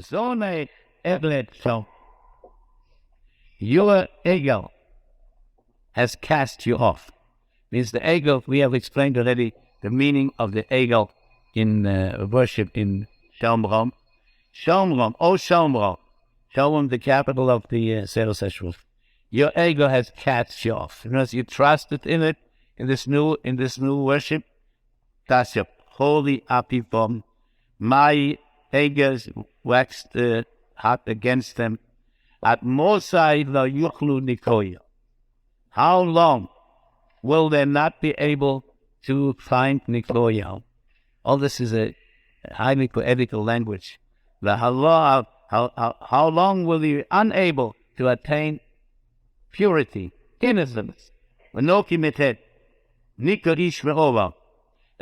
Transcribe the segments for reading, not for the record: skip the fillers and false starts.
Zone Eglet, so your Eigel has cast you off. Means the Eigel, we have explained already the meaning of the Eigel in worship in Shomron. Shomron, Shomron, the capital of the Seres Hashvus. Your Eigel has cast you off. Because you trusted in it, in this new worship. That's your holy apipom. My Eigel waxed hot against them. At Mosai lo yuchlu nikoya. How long will they not be able to find nikoya? All this is a highly poetical language. How long will you be unable to attain purity, innocence? That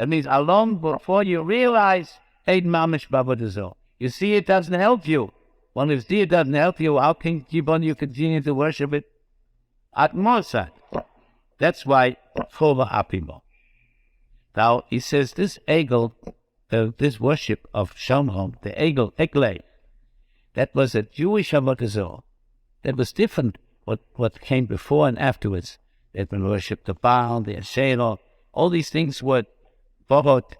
means how long before you realize you see it doesn't help you. Well, if it doesn't help you, how can you continue to worship it? At Mosad. That's why Chova Apimo. Now he says this Eigel, this worship of Shomron, the Eigel, Egle, that was a Jewish Avodah. That was different what came before and afterwards. They had been worshipped the Baal, the Asherah. All these things were borrowed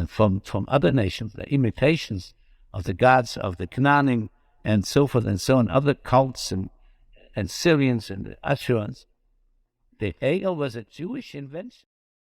from other nations, the imitations of the gods of the Canaanim and so forth and so on, other cults and Syrians and the Ashurans. The Eigel was a Jewish invention.